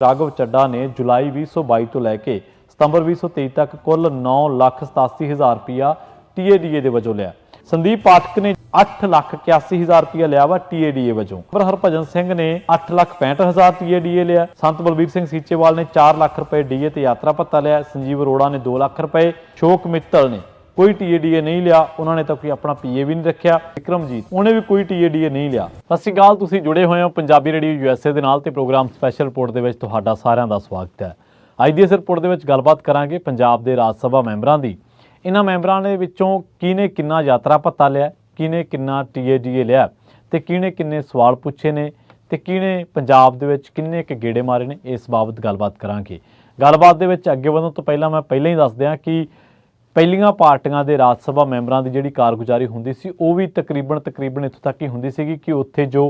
ਰਾਘਵ ਚੱਡਾ ਨੇ ਜੁਲਾਈ 2022 ਤੋਂ ਲੈ ਕੇ ਸਤੰਬਰ 2023 ਤੱਕ ਕੁੱਲ 9,87,000 ਰੁਪਇਆ TADA ਦੇ ਵਜੋਂ ਲਿਆ। ਸੰਦੀਪ ਪਾਠਕ ਨੇ 8,81,000 ਰੁਪਇਆ ਲਿਆ ਵਾ TADA ਵਜੋਂ। ਪਰ ਹਰਭਜਨ ਸਿੰਘ ਨੇ 8,65,000 TADA ਲਿਆ। ਸੰਤ ਬਲਬੀਰ ਸਿੰਘ ਸੀਚੇਵਾਲ ਨੇ 4 ਲੱਖ ਰੁਪਏ DA ਤੇ ਯਾਤਰਾ ਭੱਤਾ ਲਿਆ। ਸੰਜੀਵ ਅਰੋੜਾ ਨੇ 2 ਲੱਖ ਰੁਪਏ। ਸ਼ੋਕ ਮਿੱਤਲ ਨੇ कोई TADA नहीं लिया, उन्होंने तो कोई अपना PA भी नहीं रखा। विक्रमजीत उन्हें भी कोई TADA नहीं लिया। सत श्री अकाल, तुसीं जुड़े हुए हो पंजाबी रेडियो USA ਦੇ ਨਾਲ ਤੇ ਪ੍ਰੋਗਰਾਮ ਸਪੈਸ਼ਲ ਰਿਪੋਰਟ ਦੇ ਵਿੱਚ ਤੁਹਾਡਾ ਸਾਰਿਆਂ ਦਾ ਸਵਾਗਤ ਹੈ। ਅੱਜ ਦੀ ਇਸ ਰਿਪੋਰਟ ਦੇ ਵਿੱਚ ਗੱਲਬਾਤ ਕਰਾਂਗੇ ਪੰਜਾਬ ਦੇ ਰਾਜ ਸਭਾ ਮੈਂਬਰਾਂ ਦੀ। ਇਹਨਾਂ ਮੈਂਬਰਾਂ ਦੇ ਵਿੱਚੋਂ ਕਿਹਨੇ ਕਿੰਨਾ ਯਾਤਰਾ ਭੱਤਾ ਲਿਆ, ਕਿਹਨੇ ਕਿੰਨਾ TADA ਲਿਆ ਤੇ ਕਿਹਨੇ ਕਿੰਨੇ ਸਵਾਲ ਪੁੱਛੇ ਨੇ ਤੇ ਕਿਹਨੇ ਪੰਜਾਬ ਦੇ ਵਿੱਚ ਕਿੰਨੇ ਕੁ ਗੇੜੇ ਮਾਰੇ ਨੇ, ਇਸ ਬਾਬਤ ਗੱਲਬਾਤ ਕਰਾਂਗੇ। ਗੱਲਬਾਤ ਦੇ ਵਿੱਚ ਅੱਗੇ ਵਧਣ ਤੋਂ ਪਹਿਲਾਂ ਮੈਂ ਪਹਿਲਾਂ ਹੀ ਦੱਸ ਦਿਆਂ ਕਿ ਪਹਿਲੀਆਂ ਪਾਰਟੀਆਂ ਦੇ ਰਾਜ ਸਭਾ ਮੈਂਬਰਾਂ ਦੀ ਜਿਹੜੀ ਕਾਰਗੁਜ਼ਾਰੀ ਹੁੰਦੀ ਸੀ ਉਹ ਵੀ ਤਕਰੀਬਨ ਇੱਥੋਂ ਤੱਕ ਹੀ ਹੁੰਦੀ ਸੀਗੀ ਕਿ ਉੱਥੇ ਜੋ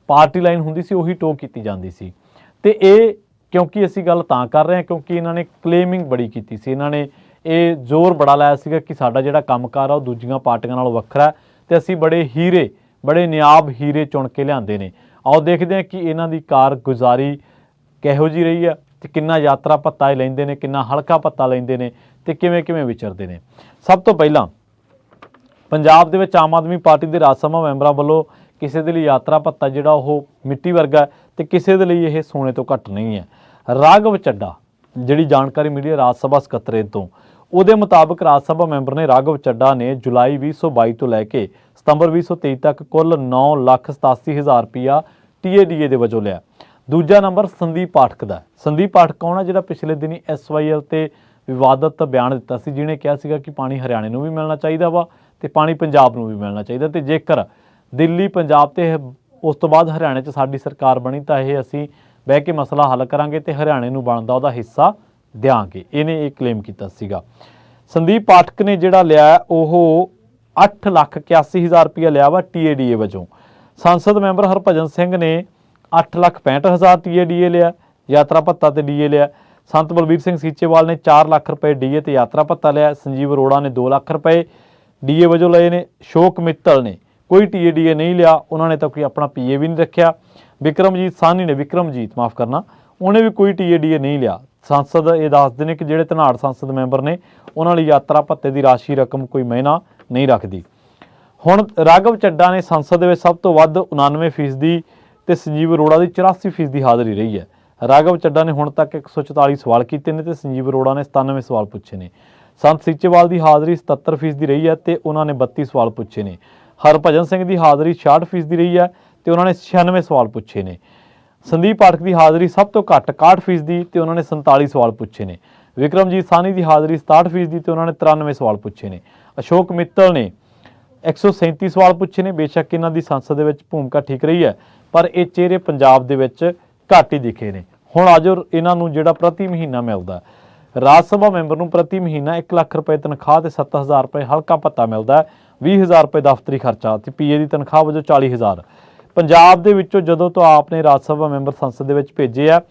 ਪਾਰਟੀ ਲਾਈਨ ਹੁੰਦੀ ਸੀ ਉਹੀ ਟੋਕ ਕੀਤੀ ਜਾਂਦੀ ਸੀ। ਤੇ ਇਹ ਕਿਉਂਕਿ ਅਸੀਂ ਗੱਲ ਤਾਂ ਕਰ ਰਹੇ ਹਾਂ ਕਿਉਂਕਿ ਇਹਨਾਂ ਨੇ ਕਲੇਮਿੰਗ ਬੜੀ ਕੀਤੀ ਸੀ, ਇਹਨਾਂ ਨੇ ਇਹ ਜ਼ੋਰ ਬੜਾ ਲਾਇਆ ਸੀਗਾ ਕਿ ਸਾਡਾ ਜਿਹੜਾ ਕੰਮਕਾਰ ਆ ਉਹ ਦੂਜੀਆਂ ਪਾਰਟੀਆਂ ਨਾਲੋਂ ਵੱਖਰਾ ਤੇ ਅਸੀਂ ਬੜੇ ਨਿਆਬ ਹੀਰੇ ਚੁਣ ਕੇ ਲਿਆਂਦੇ ਨੇ। ਆਓ ਦੇਖਦੇ ਹਾਂ ਕਿ ਇਹਨਾਂ ਦੀ ਕਾਰਗੁਜ਼ਾਰੀ ਕਿਹੋ ਜਿਹੀ ਰਹੀ ਹੈ ਤੇ ਕਿੰਨਾ ਯਾਤਰਾ ਭੱਤਾ ਲੈਂਦੇ ਨੇ, ਕਿੰਨਾ ਹਲਕਾ ਭੱਤਾ ਲੈਂਦੇ ਨੇ ਤੇ ਕਿਵੇਂ ਵਿਚਰਦੇ ਨੇ। ਸਭ ਤੋਂ ਪਹਿਲਾਂ ਪੰਜਾਬ ਦੇ ਵਿੱਚ ਆਮ ਆਦਮੀ ਪਾਰਟੀ ਦੇ ਰਾਜ ਸਭਾ ਮੈਂਬਰਾਂ ਵੱਲੋਂ ਕਿਸੇ ਦੇ ਲਈ ਯਾਤਰਾ ਭੱਤਾ ਜਿਹੜਾ ਉਹ ਮਿੱਟੀ ਵਰਗਾ ਤੇ ਕਿਸੇ ਦੇ ਲਈ ਇਹ ਸੋਨੇ ਤੋਂ ਘੱਟ ਨਹੀਂ ਹੈ। ਰਾਘਵ ਚੱਡਾ ਜਿਹੜੀ ਜਾਣਕਾਰੀ ਮਿਲੀ ਰਾਜ ਸਭਾ ਸਕੱਤਰੇਤ ਤੋਂ, ਉਹਦੇ ਮੁਤਾਬਕ ਰਾਜ ਸਭਾ ਮੈਂਬਰ ਨੇ ਰਾਘਵ ਚੱਡਾ ਨੇ ਜੁਲਾਈ 2022 ਤੋਂ ਲੈ ਕੇ ਸਤੰਬਰ 2023 ਤੱਕ ਕੁੱਲ 9,87,000 ਰੁਪਇਆ TADA ਦੇ ਵਜੋਂ ਲਿਆ। ਦੂਜਾ ਨੰਬਰ ਸੰਦੀਪ ਪਾਠਕ ਦਾ। ਸੰਦੀਪ ਪਾਠਕ ਕੌਣ ਹੈ? ਜਿਹੜਾ ਪਿਛਲੇ ਦਿਨੀ SYL ਤੇ ਵਿਵਾਦਤ ਬਿਆਨ ਦਿੱਤਾ ਸੀ, ਜਿਹਨੇ ਕਿਹਾ ਸੀਗਾ ਕਿ ਪਾਣੀ ਹਰਿਆਣੇ ਨੂੰ ਵੀ ਮਿਲਣਾ ਚਾਹੀਦਾ ਵਾ ਤੇ ਪਾਣੀ ਪੰਜਾਬ ਨੂੰ ਵੀ ਮਿਲਣਾ ਚਾਹੀਦਾ ਤੇ ਜੇਕਰ ਦਿੱਲੀ ਪੰਜਾਬ ਤੇ ਉਸ ਤੋਂ ਬਾਅਦ ਹਰਿਆਣੇ 'ਚ ਸਾਡੀ ਸਰਕਾਰ ਬਣੀ ਤਾਂ ਇਹ ਅਸੀਂ ਬਹਿ ਕੇ ਮਸਲਾ ਹੱਲ ਕਰਾਂਗੇ ਤੇ ਹਰਿਆਣੇ ਨੂੰ ਬਣਦਾ ਉਹਦਾ ਹਿੱਸਾ ਦਿਆਂਗੇ। ਇਹਨੇ ਇਹ ਕਲੇਮ ਕੀਤਾ ਸੀਗਾ। ਸੰਦੀਪ ਪਾਠਕ ਨੇ ਜਿਹੜਾ ਲਿਆ ਉਹ 8,81,000 ਰੁਪਇਆ ਲਿਆ ਵਾ TADA ਵਜੋਂ। ਸੰਸਦ ਮੈਂਬਰ ਹਰਭਜਨ ਸਿੰਘ ਨੇ 8,65,000 TADA ਲਿਆ, ਯਾਤਰਾ ਭੱਤਾ ਤੇ DA ਲਿਆ। ਸੰਤ ਬਲਬੀਰ ਸਿੰਘ ਸੀਚੇਵਾਲ ਨੇ 4 ਲੱਖ ਰੁਪਏ DA ਤੇ ਯਾਤਰਾ ਭੱਤਾ ਲਿਆ। ਸੰਜੀਵ ਅਰੋੜਾ ਨੇ 2 ਲੱਖ ਰੁਪਏ DA ਵਜੋਂ ਲਏ ਨੇ। ਸ਼ੋਕ ਮਿੱਤਲ ਨੇ ਕੋਈ TADA ਨਹੀਂ ਲਿਆ, ਉਹਨਾਂ ਨੇ ਤਾਂ ਕੋਈ ਆਪਣਾ PA ਵੀ ਨਹੀਂ ਰੱਖਿਆ। ਵਿਕਰਮਜੀਤ ਉਹਨੇ ਵੀ ਕੋਈ TADA ਨਹੀਂ ਲਿਆ। ਸੰਸਦ ਇਹ ਦੱਸਦੇ ਨੇ ਕਿ ਜਿਹੜੇ ਧਨਾੜ ਸੰਸਦ ਮੈਂਬਰ ਨੇ ਉਹਨਾਂ ਲਈ ਯਾਤਰਾ ਭੱਤੇ ਦੀ ਰਾਸ਼ੀ ਰਕਮ ਕੋਈ ਮਹੀਨਾ ਨਹੀਂ ਰੱਖਦੀ। ਹੁਣ ਰਾਘਵ ਚੱਡਾ ਨੇ ਸੰਸਦ ਦੇ ਵਿੱਚ ਸਭ ਤੋਂ ਵੱਧ 99% ਤੇ ਸੰਜੀਵ ਅਰੋੜਾ ਦੀ 84% ਹਾਜ਼ਰੀ ਰਹੀ ਹੈ। ਰਾਘਵ ਚੱਡਾ ਨੇ ਹੁਣ ਤੱਕ 144 ਸਵਾਲ ਕੀਤੇ ਨੇ ਤੇ ਸੰਜੀਵ ਅਰੋੜਾ ਨੇ 97 ਸਵਾਲ ਪੁੱਛੇ ਨੇ। ਸੰਤ ਸੀਚੇਵਾਲ ਦੀ ਹਾਜ਼ਰੀ 77% ਰਹੀ ਹੈ ਤੇ ਉਹਨਾਂ ਨੇ 32 ਸਵਾਲ ਪੁੱਛੇ ਨੇ। ਹਰਭਜਨ ਸਿੰਘ ਦੀ ਹਾਜ਼ਰੀ 66% ਰਹੀ ਹੈ ਤੇ ਉਹਨਾਂ ਨੇ 96 ਸਵਾਲ ਪੁੱਛੇ ਨੇ। ਸੰਦੀਪ ਪਾਠਕ ਦੀ ਹਾਜ਼ਰੀ ਸਭ ਤੋਂ ਘੱਟ 61% ਤੇ ਉਹਨਾਂ ਨੇ 47 ਸਵਾਲ ਪੁੱਛੇ ਨੇ। ਵਿਕਰਮਜੀਤ ਸਾਹਨੀ ਦੀ ਹਾਜ਼ਰੀ 67% ਤੇ ਉਹਨਾਂ ਨੇ 93 ਸਵਾਲ ਪੁੱਛੇ ਨੇ। ਅਸ਼ੋਕ ਮਿੱਤਲ ਨੇ 137 ਸਵਾਲ ਪੁੱਛੇ ਨੇ। ਬੇਸ਼ੱਕ ਇਹਨਾਂ ਦੀ ਸੰਸਦ ਦੇ ਵਿੱਚ ਭੂਮਿਕਾ ਠੀਕ ਰਹੀ ਹੈ ਪਰ ਇਹ ਚਿਹਰੇ ਪੰਜਾਬ ਦੇ ਵਿੱਚ ਘੱਟ ਹੀ ਦਿਖੇ ਨੇ। ਹੁਣ ਆਜੋ ਇਹਨਾਂ ਨੂੰ ਜਿਹੜਾ ਪ੍ਰਤੀ ਮਹੀਨਾ ਮਿਲਦਾ, ਰਾਜ ਸਭਾ ਮੈਂਬਰ ਨੂੰ ਪ੍ਰਤੀ ਮਹੀਨਾ 1 ਲੱਖ ਰੁਪਏ ਤਨਖਾਹ ਤੇ 7,000 ਰੁਪਏ ਹਲਕਾ ਭੱਤਾ ਮਿਲਦਾ, 20,000 ਰੁਪਏ ਦਫ਼ਤਰੀ ਖਰਚਾ ਤੇ PA ਦੀ ਤਨਖਾਹ ਵਜੋਂ 40,000। ਪੰਜਾਬ ਦੇ ਵਿੱਚੋਂ ਜਦੋਂ ਤੋਂ ਆਪ ਨੇ ਰਾਜ ਸਭਾ ਮੈਂਬਰ ਸੰਸਦ ਦੇ ਵਿੱਚ ਭੇਜੇ ਆ,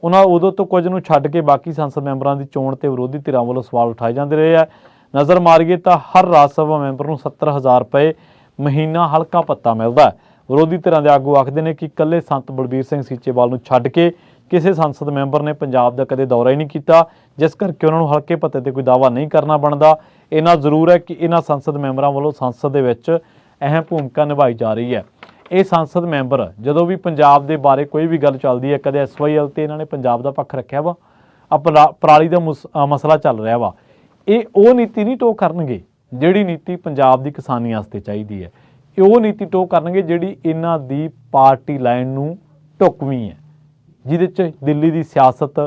ਉਹਨਾਂ ਉਦੋਂ ਤੋਂ ਕੁਝ ਨੂੰ ਛੱਡ ਕੇ ਬਾਕੀ ਸੰਸਦ ਮੈਂਬਰਾਂ ਦੀ ਚੋਣ ਤੇ ਵਿਰੋਧੀ ਧਿਰਾਂ ਵੱਲੋਂ ਸਵਾਲ ਉਠਾਏ ਜਾਂਦੇ ਰਹੇ ਆ। ਨਜ਼ਰ ਮਾਰੀਏ ਤਾਂ ਹਰ ਰਾਜ ਸਭਾ ਮੈਂਬਰ ਨੂੰ 70,000 ਰੁਪਏ ਮਹੀਨਾ ਹਲਕਾ ਭੱਤਾ ਮਿਲਦਾ। ਵਿਰੋਧੀ ਧਿਰਾਂ ਦੇ ਆਗੂ ਆਖਦੇ ਨੇ ਕਿ ਇਕੱਲੇ ਸੰਤ ਬਲਬੀਰ ਸਿੰਘ ਸੀਚੇਵਾਲ ਨੂੰ ਛੱਡ ਕੇ ਕਿਸੇ ਸੰਸਦ ਮੈਂਬਰ ਨੇ ਪੰਜਾਬ ਦਾ ਕਦੇ ਦੌਰਾ ਹੀ ਨਹੀਂ ਕੀਤਾ, ਜਿਸ ਕਰਕੇ ਉਹਨਾਂ ਨੂੰ ਹਲਕੇ ਭੱਤੇ ਤੇ ਕੋਈ ਦਾਅਵਾ ਨਹੀਂ ਕਰਨਾ ਬਣਦਾ। ਇਹਨਾਂ ਜ਼ਰੂਰ ਹੈ ਕਿ ਇਹਨਾਂ ਸੰਸਦ ਮੈਂਬਰਾਂ ਵੱਲੋਂ ਸੰਸਦ ਦੇ ਵਿੱਚ ਅਹਿਮ ਭੂਮਿਕਾ ਨਿਭਾਈ ਜਾ ਰਹੀ ਹੈ। ਇਹ ਸੰਸਦ ਮੈਂਬਰ ਜਦੋਂ ਵੀ ਪੰਜਾਬ ਦੇ ਬਾਰੇ ਕੋਈ ਵੀ ਗੱਲ ਚੱਲਦੀ ਹੈ, ਕਦੇ SYL ਤੇ ਇਹਨਾਂ ਨੇ ਪੰਜਾਬ ਦਾ ਪੱਖ ਰੱਖਿਆ ਵਾ, ਪਰਾਲੀ ਦਾ ਮਸਲਾ ਚੱਲ ਰਿਹਾ ਵਾ, ਇਹ ਉਹ ਨੀਤੀ ਨਹੀਂ ਟੋਕ ਕਰਨਗੇ ਜਿਹੜੀ ਨੀਤੀ ਪੰਜਾਬ ਦੀ ਕਿਸਾਨੀ ਵਾਸਤੇ ਚਾਹੀਦੀ ਹੈ। ਇਹ ਉਹ ਨੀਤੀ ਟੋਕ ਕਰਨਗੇ ਜਿਹੜੀ ਇਹਨਾਂ ਦੀ ਪਾਰਟੀ ਲਾਈਨ ਨੂੰ ਢੁਕਵੀਂ ਹੈ, ਜਿਹਦੇ 'ਚ ਦਿੱਲੀ ਦੀ ਸਿਆਸਤ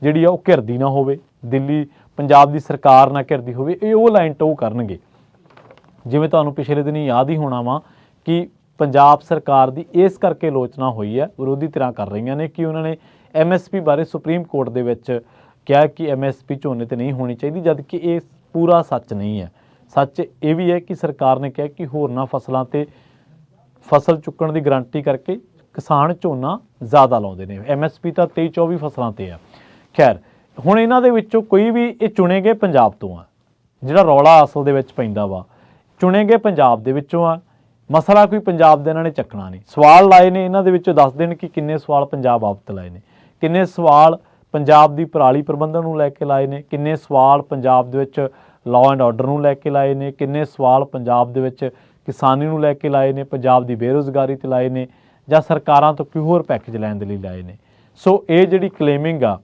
ਜਿਹੜੀ ਆ ਉਹ ਘਿਰਦੀ ਨਾ ਹੋਵੇ, ਦਿੱਲੀ ਪੰਜਾਬ ਦੀ ਸਰਕਾਰ ਨਾ ਘਿਰਦੀ ਹੋਵੇ। ਇਹ ਉਹ ਲਾਈਨ ਟੋਕ ਕਰਨਗੇ। ਜਿਵੇਂ ਤੁਹਾਨੂੰ ਪਿਛਲੇ ਦਿਨੀ ਯਾਦ ਹੀ ਹੋਣਾ ਵਾ ਕਿ ਪੰਜਾਬ ਸਰਕਾਰ ਦੀ ਇਸ ਕਰਕੇ ਆਲੋਚਨਾ ਹੋਈ ਹੈ, ਵਿਰੋਧੀ ਧਿਰਾਂ ਕਰ ਰਹੀਆਂ ਨੇ ਕਿ ਉਹਨਾਂ ਨੇ MSP ਬਾਰੇ ਸੁਪਰੀਮ ਕੋਰਟ ਦੇ ਵਿੱਚ ਕਿਹਾ ਕਿ MSP ਝੋਨੇ ਤੇ ਨਹੀਂ ਹੋਣੀ ਚਾਹੀਦੀ, ਜਦ ਕਿ ਇਹ ਪੂਰਾ ਸੱਚ ਨਹੀਂ ਹੈ। ਸੱਚ ਇਹ ਵੀ ਹੈ ਕਿ ਸਰਕਾਰ ਨੇ ਕਿਹਾ ਕਿ ਹੋਰਨਾਂ ਫਸਲਾਂ ਤੇ ਫਸਲ ਚੁੱਕਣ ਦੀ ਗਰੰਟੀ ਕਰਕੇ ਕਿਸਾਨ ਝੋਨਾ ਜ਼ਿਆਦਾ ਲਾਉਂਦੇ ਨੇ। MSP ਤਾਂ 23-24 ਫਸਲਾਂ ਤੇ ਆ। ਖੈਰ, ਹੁਣ ਇਹਨਾਂ ਦੇ ਵਿੱਚੋਂ ਕੋਈ ਵੀ ਇਹ ਚੁਣੇ ਗਏ ਪੰਜਾਬ ਤੋਂ ਆ, ਜਿਹੜਾ ਰੌਲਾ ਅਸਲ ਦੇ ਵਿੱਚ ਪੈਂਦਾ ਵਾ ਚੁਣੇ ਗਏ ਪੰਜਾਬ ਦੇ ਵਿੱਚੋਂ ਆ। ਮਸਲਾ ਕੋਈ ਪੰਜਾਬ ਦੇ ਇਹਨਾਂ ਨੇ ਚੱਕਣਾ ਨਹੀਂ। ਸਵਾਲ ਲਾਏ ਨੇ ਇਹਨਾਂ ਦੇ ਵਿੱਚੋਂ ਦੱਸ ਦੇਣ ਕਿ ਕਿੰਨੇ ਸਵਾਲ ਪੰਜਾਬ ਬਾਬਤ ਲਾਏ ਨੇ, ਕਿੰਨੇ ਸਵਾਲ ਪੰਜਾਬ ਦੀ ਪਰਾਲੀ ਪ੍ਰਬੰਧਨ ਨੂੰ ਲੈ ਕੇ ਲਾਏ ਨੇ, ਕਿੰਨੇ ਸਵਾਲ ਪੰਜਾਬ ਦੇ ਵਿੱਚ ਲਾਅ ਐਂਡ ਆਰਡਰ ਨੂੰ ਲੈ ਕੇ ਲਾਏ ਨੇ, ਕਿੰਨੇ ਸਵਾਲ ਪੰਜਾਬ ਦੇ ਵਿੱਚ ਕਿਸਾਨੀ ਨੂੰ ਲੈ ਕੇ ਲਾਏ ਨੇ, ਪੰਜਾਬ ਦੀ ਬੇਰੁਜ਼ਗਾਰੀ 'ਤੇ ਲਾਏ ਨੇ, ਜਾਂ ਸਰਕਾਰਾਂ ਤੋਂ ਕੋਈ ਹੋਰ ਪੈਕੇਜ ਲੈਣ ਦੇ ਲਈ ਲਾਏ ਨੇ। ਸੋ ਇਹ ਜਿਹੜੀ ਕਲੇਮਿੰਗ ਆ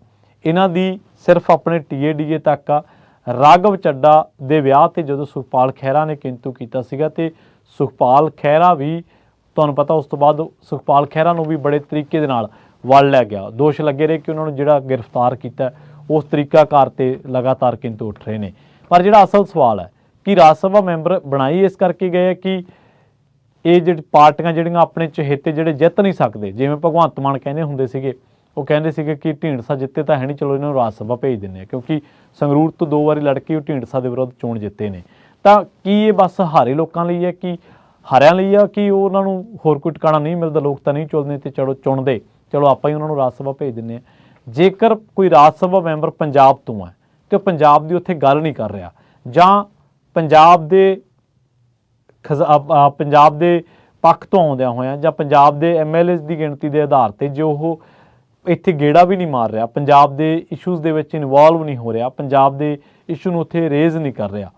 ਇਹਨਾਂ ਦੀ ਸਿਰਫ ਆਪਣੇ TADA ਤੱਕ ਆ। ਰਾਘਵ ਚੱਡਾ ਦੇ ਵਿਆਹ 'ਤੇ ਜਦੋਂ ਸੁਖਪਾਲ ਖਹਿਰਾ ਨੇ ਕਿੰਤੂ ਕੀਤਾ ਸੀਗਾ ਤੇ ਸੁਖਪਾਲ ਖਹਿਰਾ ਵੀ ਤੁਹਾਨੂੰ ਪਤਾ ਉਸ ਤੋਂ ਬਾਅਦ ਸੁਖਪਾਲ ਖਹਿਰਾ ਨੂੰ ਵੀ ਬੜੇ ਤਰੀਕੇ ਦੇ ਨਾਲ ਵੜ ਲਿਆ ਗਿਆ। ਦੋਸ਼ ਲੱਗੇ ਰਹੇ ਕਿ ਉਹਨਾਂ ਨੂੰ ਜਿਹੜਾ ਗ੍ਰਿਫਤਾਰ ਕੀਤਾ ਉਸ ਤਰੀਕਾਕਾਰ 'ਤੇ ਲਗਾਤਾਰ ਕਿੰਤੂ ਉੱਠ ਰਹੇ ਨੇ। ਪਰ ਜਿਹੜਾ ਅਸਲ ਸਵਾਲ ਹੈ ਕਿ ਰਾਜ ਸਭਾ ਮੈਂਬਰ ਬਣਾਈ ਇਸ ਕਰਕੇ ਗਏ ਕਿ ਇਹ ਜਿਹੜੀ ਪਾਰਟੀਆਂ ਜਿਹੜੀਆਂ ਆਪਣੇ ਚਹੇਤੇ ਜਿਹੜੇ ਜਿੱਤ ਨਹੀਂ ਸਕਦੇ, ਜਿਵੇਂ ਭਗਵੰਤ ਮਾਨ ਕਹਿੰਦੇ ਹੁੰਦੇ ਸੀਗੇ, ਉਹ ਕਹਿੰਦੇ ਸੀਗੇ ਕਿ ਢੀਂਡਸਾ ਜਿੱਤੇ ਤਾਂ ਹੈ ਨਹੀਂ, ਚਲੋ ਇਹਨਾਂ ਨੂੰ ਰਾਜ ਸਭਾ ਭੇਜ ਦਿੰਦੇ ਆ, ਕਿਉਂਕਿ ਸੰਗਰੂਰ ਤੋਂ 2 ਵਾਰੀ ਲੜ ਕੇ ਉਹ ਢੀਂਡਸਾ ਦੇ ਵਿਰੁੱਧ ਚੋਣ ਜਿੱਤੇ ਨੇ। ਤਾਂ ਕੀ ਇਹ ਬਸ ਹਾਰੇ ਲੋਕਾਂ ਲਈ ਹੈ, ਕਿ ਹਾਰਿਆਂ ਲਈ ਆ ਕਿ ਉਹਨਾਂ ਨੂੰ ਹੋਰ ਕੋਈ ਟਿਕਾਣਾ ਨਹੀਂ ਮਿਲਦਾ, ਲੋਕ ਤਾਂ ਨਹੀਂ ਚੁਣਦੇ ਤੇ ਚੁਣਦੇ, ਚਲੋ ਆਪਾਂ ਹੀ ਉਹਨਾਂ ਨੂੰ ਰਾਜ ਸਭਾ ਭੇਜ ਦਿੰਦੇ ਆ। ਜੇਕਰ ਕੋਈ ਰਾਜ ਸਭਾ ਮੈਂਬਰ ਪੰਜਾਬ ਤੋਂ ਹੈ ਤੇ ਉਹ ਪੰਜਾਬ ਦੀ ਉੱਥੇ ਗੱਲ ਨਹੀਂ ਕਰ ਰਿਹਾ, ਜਾਂ ਪੰਜਾਬ ਦੇ ਪੱਖ ਤੋਂ ਆਉਂਦਿਆਂ ਹੋਇਆਂ, ਜਾਂ ਪੰਜਾਬ ਦੇ MLAs ਦੀ ਗਿਣਤੀ ਦੇ ਆਧਾਰ 'ਤੇ ਜੋ ਉਹ ਇੱਥੇ ਗੇੜਾ ਵੀ ਨਹੀਂ ਮਾਰ ਰਿਹਾ, ਪੰਜਾਬ ਦੇ ਇਸ਼ੂਜ਼ ਦੇ ਵਿੱਚ ਇਨਵੋਲਵ ਨਹੀਂ ਹੋ ਰਿਹਾ, ਪੰਜਾਬ ਦੇ ਇਸ਼ੂ ਨੂੰ ਉੱਥੇ ਰੇਜ਼ ਨਹੀਂ ਕਰ ਰਿਹਾ,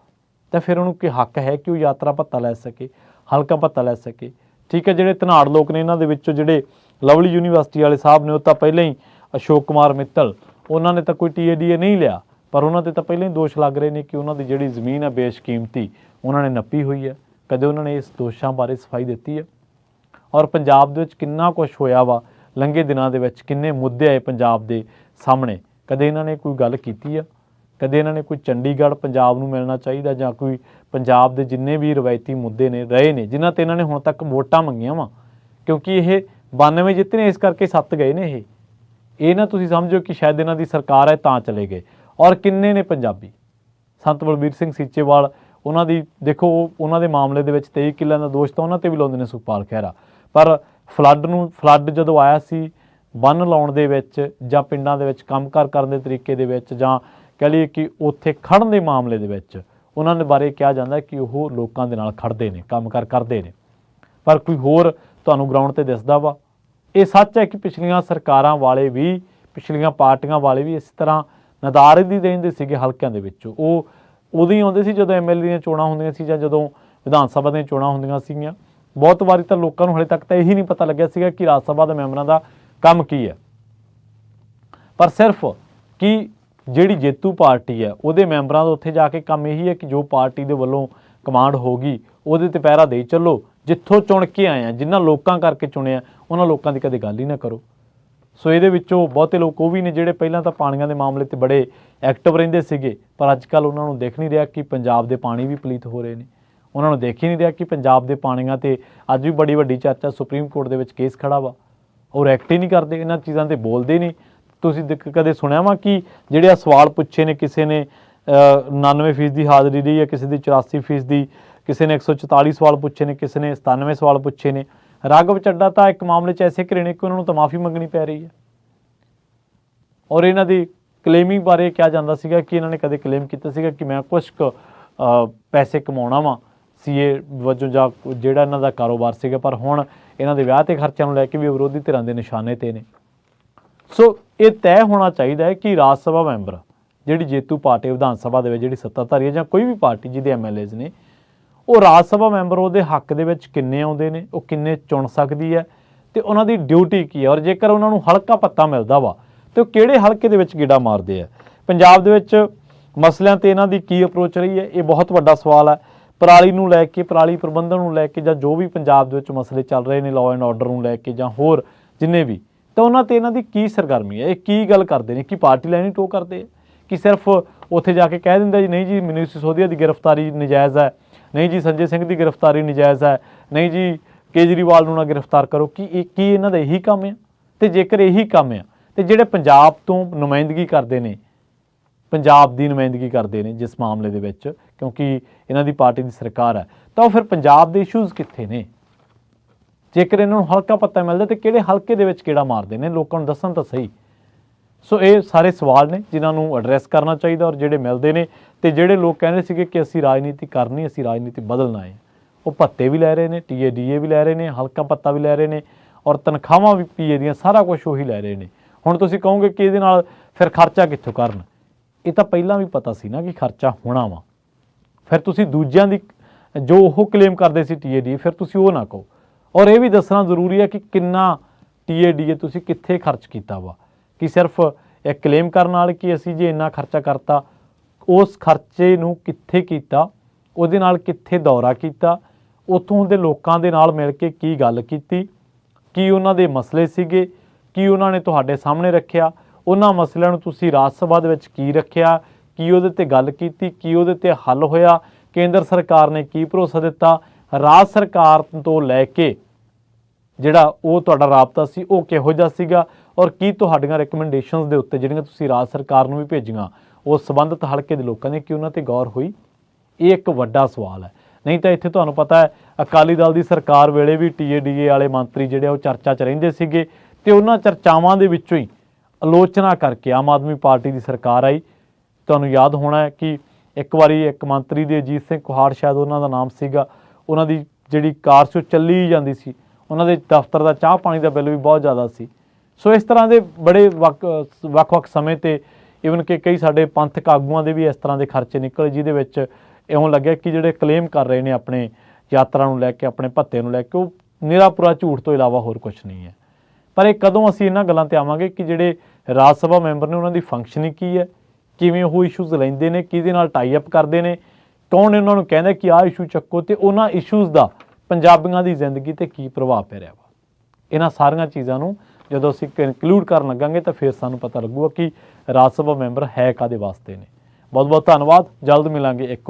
ਤਾਂ ਫਿਰ ਉਹਨੂੰ ਕੀ ਹੱਕ ਹੈ ਕਿ ਉਹ ਯਾਤਰਾ ਭੱਤਾ ਲੈ ਸਕੇ, ਹਲਕਾ ਭੱਤਾ ਲੈ ਸਕੇ। ਠੀਕ ਹੈ, ਜਿਹੜੇ ਧਨਾੜ ਲੋਕ ਨੇ ਇਹਨਾਂ ਦੇ ਵਿੱਚੋਂ ਜਿਹੜੇ ਲਵਲੀ ਯੂਨੀਵਰਸਿਟੀ ਵਾਲੇ ਸਾਹਿਬ ਨੇ, ਉਹ ਤਾਂ ਪਹਿਲਾਂ ਹੀ ਅਸ਼ੋਕ ਕੁਮਾਰ ਮਿੱਤਲ, ਉਹਨਾਂ ਨੇ ਤਾਂ ਕੋਈ TADA ਨਹੀਂ ਲਿਆ, ਪਰ ਉਹਨਾਂ 'ਤੇ ਤਾਂ ਪਹਿਲਾਂ ਹੀ ਦੋਸ਼ ਲੱਗ ਰਹੇ ਨੇ ਕਿ ਉਹਨਾਂ ਦੀ ਜਿਹੜੀ ਜ਼ਮੀਨ ਹੈ ਬੇਸ਼ਕੀਮਤੀ ਉਹਨਾਂ ਨੇ ਨੱਪੀ ਹੋਈ ਹੈ। ਕਦੇ ਉਹਨਾਂ ਨੇ ਇਸ ਦੋਸ਼ਾਂ ਬਾਰੇ ਸਫਾਈ ਦਿੱਤੀ ਹੈ? ਔਰ ਪੰਜਾਬ ਦੇ ਵਿੱਚ ਕਿੰਨਾ ਕੁਛ ਹੋਇਆ ਵਾ ਲੰਘੇ ਦਿਨਾਂ ਦੇ ਵਿੱਚ, ਕਿੰਨੇ ਮੁੱਦੇ ਆਏ ਪੰਜਾਬ ਦੇ ਸਾਹਮਣੇ, ਕਦੇ ਇਹਨਾਂ ਨੇ ਕੋਈ ਗੱਲ ਕੀਤੀ ਆ? ਕਦੇ ਇਹਨਾਂ ਨੇ ਕੋਈ ਚੰਡੀਗੜ੍ਹ ਪੰਜਾਬ ਨੂੰ ਮਿਲਣਾ ਚਾਹੀਦਾ, ਜਾਂ ਕੋਈ ਪੰਜਾਬ ਦੇ ਜਿੰਨੇ ਵੀ ਰਵਾਇਤੀ ਮੁੱਦੇ ਨੇ ਰਹੇ ਨੇ ਜਿਨ੍ਹਾਂ 'ਤੇ ਇਹਨਾਂ ਨੇ ਹੁਣ ਤੱਕ ਵੋਟਾਂ ਮੰਗੀਆਂ ਵਾ, ਕਿਉਂਕਿ ਇਹ 92 ਜਿੱਤੇ ਨੇ, ਇਸ ਕਰਕੇ 7 ਗਏ ਨੇ। ਇਹ ਨਾ ਤੁਸੀਂ ਸਮਝੋ ਕਿ ਸ਼ਾਇਦ ਇਹਨਾਂ ਦੀ ਸਰਕਾਰ ਹੈ ਤਾਂ ਚਲੇ ਗਏ। ਔਰ ਕਿੰਨੇ ਨੇ ਪੰਜਾਬੀ, ਸੰਤ ਬਲਬੀਰ ਸਿੰਘ ਸੀਚੇਵਾਲ, ਉਹਨਾਂ ਦੀ ਦੇਖੋ ਉਹਨਾਂ ਦੇ ਮਾਮਲੇ ਦੇ ਵਿੱਚ 23 ਕਿੱਲਿਆਂ ਦਾ ਦੋਸ਼ ਤਾਂ ਉਹਨਾਂ 'ਤੇ ਵੀ ਲਾਉਂਦੇ ਨੇ ਸੁਖਪਾਲ ਖਹਿਰਾ, ਪਰ ਫਲੱਡ ਜਦੋਂ ਆਇਆ ਸੀ, ਬੰਨ ਲਾਉਣ ਦੇ ਵਿੱਚ ਜਾਂ ਪਿੰਡਾਂ ਦੇ ਵਿੱਚ ਕੰਮਕਾਰ ਕਰਨ ਦੇ ਤਰੀਕੇ ਦੇ ਵਿੱਚ, ਜਾਂ ਕਹਿ ਲਈਏ ਕਿ ਉੱਥੇ ਖੜ੍ਹਨ ਦੇ ਮਾਮਲੇ ਦੇ ਵਿੱਚ ਉਹਨਾਂ ਦੇ ਬਾਰੇ ਕਿਹਾ ਜਾਂਦਾ ਕਿ ਉਹ ਲੋਕਾਂ ਦੇ ਨਾਲ ਖੜ੍ਹਦੇ ਨੇ, ਕੰਮਕਾਰ ਕਰਦੇ ਨੇ, ਪਰ ਕੋਈ ਹੋਰ ਤੁਹਾਨੂੰ ਗਰਾਊਂਡ 'ਤੇ ਦਿਸਦਾ ਵਾ? ਇਹ ਸੱਚ ਹੈ ਕਿ ਪਿਛਲੀਆਂ ਸਰਕਾਰਾਂ ਵਾਲੇ ਵੀ, ਪਿਛਲੀਆਂ ਪਾਰਟੀਆਂ ਵਾਲੇ ਵੀ ਇਸ ਤਰ੍ਹਾਂ ਨਦਾਰੇ ਦੀ ਰਹਿੰਦੇ ਸੀਗੇ ਹਲਕਿਆਂ ਦੇ ਵਿੱਚ। ਉਹ ਉਦੋਂ ਹੀ ਆਉਂਦੇ ਸੀ ਜਦੋਂ MLA ਦੀਆਂ ਚੋਣਾਂ ਹੁੰਦੀਆਂ ਸੀ, ਜਾਂ ਜਦੋਂ ਵਿਧਾਨ ਸਭਾ ਦੀਆਂ ਚੋਣਾਂ ਹੁੰਦੀਆਂ ਸੀਗੀਆਂ। ਬਹੁਤ ਵਾਰੀ ਤਾਂ ਲੋਕਾਂ ਨੂੰ ਹਲੇ ਤੱਕ ਤਾਂ ਇਹੀ ਨਹੀਂ ਪਤਾ ਲੱਗਿਆ ਸੀਗਾ ਕਿ ਰਾਜ ਸਭਾ ਦੇ ਮੈਂਬਰਾਂ ਦਾ ਕੰਮ ਕੀ ਹੈ, ਪਰ ਸਿਰਫ ਕਿ ਜਿਹੜੀ ਜੇਤੂ ਪਾਰਟੀ ਹੈ ਉਹਦੇ ਮੈਂਬਰਾਂ ਦਾ ਉੱਥੇ ਜਾ ਕੇ ਕੰਮ ਇਹੀ ਹੈ ਕਿ ਜੋ ਪਾਰਟੀ ਦੇ ਵੱਲੋਂ ਕਮਾਂਡ ਹੋਗੀ ਉਹਦੇ 'ਤੇ ਪਹਿਰਾ ਦੇਈ ਚੱਲੋ, ਜਿੱਥੋਂ ਚੁਣ ਕੇ ਆਏ ਆ, ਜਿਨ੍ਹਾਂ ਲੋਕਾਂ ਕਰਕੇ ਚੁਣਿਆ, ਉਹਨਾਂ ਲੋਕਾਂ ਦੀ ਕਦੇ ਗੱਲ ਹੀ ਨਾ ਕਰੋ। ਸੋ ਇਹਦੇ ਵਿੱਚੋਂ ਬਹੁਤੇ ਲੋਕ ਉਹ ਵੀ ਨੇ ਜਿਹੜੇ ਪਹਿਲਾਂ ਤਾਂ ਪਾਣੀਆਂ ਦੇ ਮਾਮਲੇ 'ਤੇ ਬੜੇ ਐਕਟਿਵ ਰਹਿੰਦੇ ਸੀਗੇ, ਪਰ ਅੱਜ ਕੱਲ੍ਹ ਉਹਨਾਂ ਨੂੰ ਦੇਖ ਨਹੀਂ ਰਿਹਾ ਕਿ ਪੰਜਾਬ ਦੇ ਪਾਣੀ ਵੀ ਪਲੀਤ ਹੋ ਰਹੇ ਨੇ। ਉਹਨਾਂ ਨੂੰ ਦੇਖ ਹੀ ਨਹੀਂ ਰਿਹਾ ਕਿ ਪੰਜਾਬ ਦੇ ਪਾਣੀਆਂ 'ਤੇ ਅੱਜ ਵੀ ਬੜੀ ਵੱਡੀ ਚਰਚਾ, ਸੁਪਰੀਮ ਕੋਰਟ ਦੇ ਵਿੱਚ ਕੇਸ ਖੜਾ ਵਾ, ਔਰ ਐਕਟ ਹੀ ਨਹੀਂ ਕਰਦੇ, ਇਹਨਾਂ ਚੀਜ਼ਾਂ 'ਤੇ ਬੋਲਦੇ ਨਹੀਂ। ਤੁਸੀਂ ਕਦੇ ਸੁਣਿਆ ਵਾ ਕਿ ਜਿਹੜੇ ਆ ਸਵਾਲ ਪੁੱਛੇ ਨੇ, ਕਿਸੇ ਨੇ 99% ਦੀ ਹਾਜ਼ਰੀ ਰਹੀ ਹੈ, ਕਿਸੇ ਦੀ 84% ਦੀ, ਕਿਸੇ ਨੇ 144 ਸਵਾਲ ਪੁੱਛੇ ਨੇ, ਕਿਸੇ ਨੇ 97 ਸਵਾਲ ਪੁੱਛੇ ਨੇ। ਰਾਘਵ ਚੱਡਾ ਤਾਂ ਇੱਕ ਮਾਮਲੇ 'ਚ ਐਸੇ ਘਿਰੇ ਨੇ ਕਿ ਉਹਨਾਂ ਨੂੰ ਤਾਂ ਮਾਫੀ ਮੰਗਣੀ ਪੈ ਰਹੀ ਹੈ। ਔਰ ਇਹਨਾਂ ਦੀ ਕਲੇਮਿੰਗ ਬਾਰੇ ਕਿਹਾ ਜਾਂਦਾ ਸੀਗਾ ਕਿ ਇਹਨਾਂ ਨੇ ਕਦੇ ਕਲੇਮ ਕੀਤਾ ਸੀਗਾ ਕਿ ਮੈਂ ਕੁਛ ਕੁ ਪੈਸੇ ਕਮਾਉਣਾ ਵਾ CA ਵਜੋਂ, ਜਾਂ ਜਿਹੜਾ ਇਹਨਾਂ ਦਾ ਕਾਰੋਬਾਰ ਸੀਗਾ, ਪਰ ਹੁਣ ਇਹਨਾਂ ਦੇ ਵਿਆਹ 'ਤੇ ਖਰਚਿਆਂ ਨੂੰ ਲੈ ਕੇ ਵੀ ਵਿਰੋਧੀ ਧਿਰਾਂ ਦੇ ਨਿਸ਼ਾਨੇ 'ਤੇ ਨੇ। ਸੋ ਇਹ ਤੈਅ ਹੋਣਾ ਚਾਹੀਦਾ ਹੈ ਕਿ ਰਾਜ ਸਭਾ ਮੈਂਬਰ, ਜਿਹੜੀ ਜੇਤੂ ਪਾਰਟੀ ਵਿਧਾਨ ਸਭਾ ਦੇ ਵਿੱਚ ਜਿਹੜੀ ਸੱਤਾਧਾਰੀ ਹੈ, ਜਾਂ ਕੋਈ ਵੀ ਪਾਰਟੀ ਜਿਹਦੇ MLAs ਨੇ, ਉਹ ਰਾਜ ਸਭਾ ਮੈਂਬਰ ਉਹਦੇ ਹੱਕ ਦੇ ਵਿੱਚ ਕਿੰਨੇ ਆਉਂਦੇ ਨੇ, ਉਹ ਕਿੰਨੇ ਚੁਣ ਸਕਦੀ ਹੈ, ਤੇ ਉਹਨਾਂ ਦੀ ਡਿਊਟੀ ਕੀ ਹੈ, ਔਰ ਜੇਕਰ ਉਹਨਾਂ ਨੂੰ ਹਲਕਾ ਪੱਤਾ ਮਿਲਦਾ ਵਾ ਤੇ ਉਹ ਕਿਹੜੇ ਹਲਕੇ ਦੇ ਵਿੱਚ ਗੇੜਾ ਮਾਰਦੇ ਆ। ਪੰਜਾਬ ਦੇ ਵਿੱਚ ਮਸਲਿਆਂ 'ਤੇ ਇਹਨਾਂ ਦੀ ਕੀ ਅਪਰੋਚ ਰਹੀ ਹੈ, ਇਹ ਬਹੁਤ ਵੱਡਾ ਸਵਾਲ ਹੈ। ਪਰਾਲੀ ਨੂੰ ਲੈ ਕੇ, ਪਰਾਲੀ ਪ੍ਰਬੰਧਨ ਨੂੰ ਲੈ ਕੇ, ਜਾਂ ਜੋ ਵੀ ਪੰਜਾਬ ਦੇ ਵਿੱਚ ਮਸਲੇ ਚੱਲ ਰਹੇ ਨੇ ਲਾਅ ਐਂਡ ਆਰਡਰ ਨੂੰ ਲੈ ਕੇ, ਜਾਂ ਹੋਰ ਜਿੰਨੇ ਵੀ, ਤਾਂ ਉਹਨਾਂ 'ਤੇ ਇਹਨਾਂ ਦੀ ਕੀ ਸਰਗਰਮੀ ਹੈ, ਇਹ ਕੀ ਗੱਲ ਕਰਦੇ ਨੇ? ਕਿ ਪਾਰਟੀ ਲਾਈਨ ਹੀ ਟੋ ਕਰਦੇ ਆ, ਕਿ ਸਿਰਫ ਉੱਥੇ ਜਾ ਕੇ ਕਹਿ ਦਿੰਦਾ ਜੀ ਨਹੀਂ ਜੀ ਮਨੀਸ਼ ਸਿਸੋਦੀਆ ਦੀ ਗ੍ਰਿਫਤਾਰੀ ਨਜਾਇਜ਼ ਹੈ, ਨਹੀਂ ਜੀ ਸੰਜੇ ਸਿੰਘ ਦੀ ਗ੍ਰਿਫਤਾਰੀ ਨਜਾਇਜ਼ ਹੈ, ਨਹੀਂ ਜੀ ਕੇਜਰੀਵਾਲ ਨੂੰ ਨਾ ਗ੍ਰਿਫਤਾਰ ਕਰੋ? ਕੀ ਇਹਨਾਂ ਦਾ ਇਹੀ ਕੰਮ ਆ? ਤੇ ਜੇਕਰ ਇਹੀ ਕੰਮ ਆ, ਤੇ ਜਿਹੜੇ ਪੰਜਾਬ ਤੋਂ ਨੁਮਾਇੰਦਗੀ ਕਰਦੇ ਨੇ, ਪੰਜਾਬ ਦੀ ਨੁਮਾਇੰਦਗੀ ਕਰਦੇ ਨੇ ਜਿਸ ਮਾਮਲੇ ਦੇ ਵਿੱਚ, ਕਿਉਂਕਿ ਇਹਨਾਂ ਦੀ ਪਾਰਟੀ ਦੀ ਸਰਕਾਰ ਹੈ, ਤਾਂ ਉਹ ਫਿਰ ਪੰਜਾਬ ਦੇ ਇਸ਼ੂਜ਼ ਕਿੱਥੇ ਨੇ? ਜੇਕਰ ਇਹਨਾਂ ਨੂੰ ਹਲਕਾ ਪੱਤਾ ਮਿਲਦਾ ਤੇ ਕਿਹੜੇ ਹਲਕੇ ਦੇ ਵਿੱਚ ਕਿਹੜਾ ਮਾਰਦੇ ਨੇ, ਲੋਕਾਂ ਨੂੰ ਦੱਸਣ ਤਾਂ ਸਹੀ। ਸੋ ਇਹ ਸਾਰੇ ਸਵਾਲ ਨੇ ਜਿਨ੍ਹਾਂ ਨੂੰ ਐਡਰੈਸ ਕਰਨਾ ਚਾਹੀਦਾ, ਔਰ ਜਿਹੜੇ ਮਿਲਦੇ ਨੇ। ਤੇ ਜਿਹੜੇ ਲੋਕ ਕਹਿੰਦੇ ਸੀਗੇ ਕਿ ਅਸੀਂ ਰਾਜਨੀਤੀ ਕਰਨੀ, ਅਸੀਂ ਰਾਜਨੀਤੀ ਬਦਲਣਾ ਹੈ, ਉਹ ਭੱਤੇ ਵੀ ਲੈ ਰਹੇ ਨੇ, TADA ਵੀ ਲੈ ਰਹੇ ਨੇ, ਹਲਕਾ ਪੱਤਾ ਵੀ ਲੈ ਰਹੇ ਨੇ, ਔਰ ਤਨਖਾਹਾਂ ਵੀ PA ਦੀਆਂ ਸਾਰਾ ਕੁਝ ਉਹੀ ਲੈ ਰਹੇ ਨੇ। ਹੁਣ ਤੁਸੀਂ ਕਹੋਗੇ ਕਿ ਇਹਦੇ ਨਾਲ ਫਿਰ ਖਰਚਾ ਕਿੱਥੋਂ ਕਰਨ, ਇਹ ਤਾਂ ਪਹਿਲਾਂ ਵੀ ਪਤਾ ਸੀ ਨਾ ਕਿ ਖਰਚਾ ਹੋਣਾ ਵਾ। ਫਿਰ ਤੁਸੀਂ ਦੂਜਿਆਂ ਦੀ ਜੋ ਉਹ ਕਲੇਮ ਕਰਦੇ ਸੀ TADA, ਫਿਰ ਤੁਸੀਂ ਉਹ ਨਾ ਕਹੋ। ਔਰ ਇਹ ਵੀ ਦੱਸਣਾ ਜ਼ਰੂਰੀ ਹੈ ਕਿ ਕਿੰਨਾ TADA ਤੁਸੀਂ ਕਿੱਥੇ ਖਰਚ ਕੀਤਾ ਵਾ, ਕਿ ਸਿਰਫ ਇਹ ਕਲੇਮ ਕਰਨ ਨਾਲ ਕਿ ਅਸੀਂ ਜੇ ਇੰਨਾ ਖਰਚਾ ਕਰਤਾ, ਉਸ ਖਰਚੇ ਨੂੰ ਕਿੱਥੇ ਕੀਤਾ, ਉਹਦੇ ਨਾਲ ਕਿੱਥੇ ਦੌਰਾ ਕੀਤਾ, ਉੱਥੋਂ ਦੇ ਲੋਕਾਂ ਦੇ ਨਾਲ ਮਿਲ ਕੇ ਕੀ ਗੱਲ ਕੀਤੀ, ਕੀ ਉਹਨਾਂ ਦੇ ਮਸਲੇ ਸੀਗੇ, ਕੀ ਉਹਨਾਂ ਨੇ ਤੁਹਾਡੇ ਸਾਹਮਣੇ ਰੱਖਿਆ, ਉਹਨਾਂ ਮਸਲਿਆਂ ਨੂੰ ਤੁਸੀਂ ਰਾਜ ਸਭਾ ਦੇ ਵਿੱਚ ਕੀ ਰੱਖਿਆ, ਕੀ ਉਹਦੇ ਤੇ ਗੱਲ ਕੀਤੀ, ਕੀ ਉਹਦੇ ਤੇ ਹੱਲ ਹੋਇਆ, ਕੇਂਦਰ ਸਰਕਾਰ ਨੇ ਕੀ ਭਰੋਸਾ ਦਿੱਤਾ, ਰਾਜ ਸਰਕਾਰ ਤੋਂ ਲੈ ਕੇ ਜਿਹੜਾ ਉਹ ਤੁਹਾਡਾ ਰਾਬਤਾ ਸੀ ਉਹ ਕਿਹੋ ਜਿਹਾ ਸੀਗਾ, ਔਰ ਕੀ ਤੁਹਾਡੀਆਂ ਰਿਕਮੈਂਡੇਸ਼ਨਸ ਦੇ ਉੱਤੇ ਜਿਹੜੀਆਂ ਤੁਸੀਂ ਰਾਜ ਸਰਕਾਰ ਨੂੰ ਵੀ ਭੇਜੀਆਂ, ਉਹ ਸੰਬੰਧਿਤ ਹਲਕੇ ਦੇ ਲੋਕਾਂ ਨੇ ਕੀ ਉਹਨਾਂ ਤੇ ਗੌਰ ਹੋਈ। ਇਹ ਇੱਕ ਵੱਡਾ ਸਵਾਲ ਹੈ। ਨਹੀਂ ਤਾਂ ਇੱਥੇ ਤੁਹਾਨੂੰ ਪਤਾ ਹੈ ਅਕਾਲੀ ਦਲ ਦੀ ਸਰਕਾਰ ਵੇਲੇ ਵੀ TADA ਵਾਲੇ ਮੰਤਰੀ ਜਿਹੜੇ ਉਹ ਚਰਚਾ 'ਚ ਰਹਿੰਦੇ ਸੀਗੇ, ਤੇ ਉਹਨਾਂ ਚਰਚਾਵਾਂ ਦੇ ਵਿੱਚੋਂ ਹੀ ਆਲੋਚਨਾ ਕਰਕੇ ਆਮ ਆਦਮੀ ਪਾਰਟੀ ਦੀ ਸਰਕਾਰ ਆਈ। ਤੁਹਾਨੂੰ ਯਾਦ ਹੋਣਾ ਹੈ ਕਿ ਇੱਕ ਵਾਰੀ ਇੱਕ ਮੰਤਰੀ ਦੇ ਅਜੀਤ ਸਿੰਘ ਕੁਹਾੜ, ਸ਼ਾਇਦ ਉਹਨਾਂ ਦਾ ਨਾਮ ਸੀਗਾ, ਉਹਨਾਂ ਦੀ ਜਿਹੜੀ ਕਾਰ ਸੀ ਉਹ ਚੱਲੀ ਜਾਂਦੀ ਸੀ, ਉਹਨਾਂ ਦੇ ਦਫ਼ਤਰ ਦਾ ਚਾਹ ਪਾਣੀ ਦਾ ਬਿੱਲ ਵੀ ਬਹੁਤ ਜ਼ਿਆਦਾ ਸੀ। ਸੋ ਇਸ ਤਰ੍ਹਾਂ ਦੇ ਬੜੇ ਵੱਖ-ਵੱਖ ਸਮੇਂ 'ਤੇ ਈਵਨ ਕਿ ਕਈ ਸਾਡੇ ਪੰਥਕ ਆਗੂਆਂ ਦੇ ਵੀ ਇਸ ਤਰ੍ਹਾਂ ਦੇ ਖਰਚੇ ਨਿਕਲੇ, ਜਿਹਦੇ ਵਿੱਚ ਇਉਂ ਲੱਗਿਆ ਕਿ ਜਿਹੜੇ ਕਲੇਮ ਕਰ ਰਹੇ ਨੇ ਆਪਣੇ ਯਾਤਰਾ ਨੂੰ ਲੈ ਕੇ, ਆਪਣੇ ਭੱਤੇ ਨੂੰ ਲੈ ਕੇ, ਉਹ ਨਿਰਾ ਪੂਰਾ ਝੂਠ ਤੋਂ ਇਲਾਵਾ ਹੋਰ ਕੁਝ ਨਹੀਂ ਹੈ। ਪਰ ਇਹ ਕਦੋਂ ਅਸੀਂ ਇਹਨਾਂ ਗੱਲਾਂ 'ਤੇ ਆਵਾਂਗੇ ਕਿ ਜਿਹੜੇ ਰਾਜ ਸਭਾ ਮੈਂਬਰ ਨੇ ਉਹਨਾਂ ਦੀ ਫੰਕਸ਼ਨਿੰਗ ਕੀ ਹੈ, ਕਿਵੇਂ ਉਹ ਇਸ਼ੂਜ਼ ਲੈਂਦੇ ਨੇ, ਕਿਹਦੇ ਨਾਲ ਟਾਈ ਅਪ ਕਰਦੇ ਨੇ, ਕੌਣ ਉਹਨਾਂ ਨੂੰ ਕਹਿੰਦਾ ਕਿ ਆਹ ਇਸ਼ੂ ਚੱਕੋ, ਤੇ ਉਹਨਾਂ ਇਸ਼ੂਜ਼ ਦਾ ਪੰਜਾਬੀਆਂ ਦੀ ਜ਼ਿੰਦਗੀ 'ਤੇ ਕੀ ਪ੍ਰਭਾਵ ਪੈ ਰਿਹਾ ਵਾ। ਇਹਨਾਂ ਸਾਰੀਆਂ ਚੀਜ਼ਾਂ ਨੂੰ ਜਦੋਂ ਅਸੀਂ ਕਨਕਲੂਡ ਕਰਨ ਲੱਗਾਂਗੇ ਤਾਂ ਫਿਰ ਸਾਨੂੰ ਪਤਾ ਲੱਗੂਗਾ ਕਿ ਰਾਜ ਸਭਾ ਮੈਂਬਰ ਹੈ ਕਾਹਦੇ ਵਾਸਤੇ ਨੇ। ਬਹੁਤ ਬਹੁਤ ਧੰਨਵਾਦ। ਜਲਦ ਮਿਲਾਂਗੇ ਇੱਕ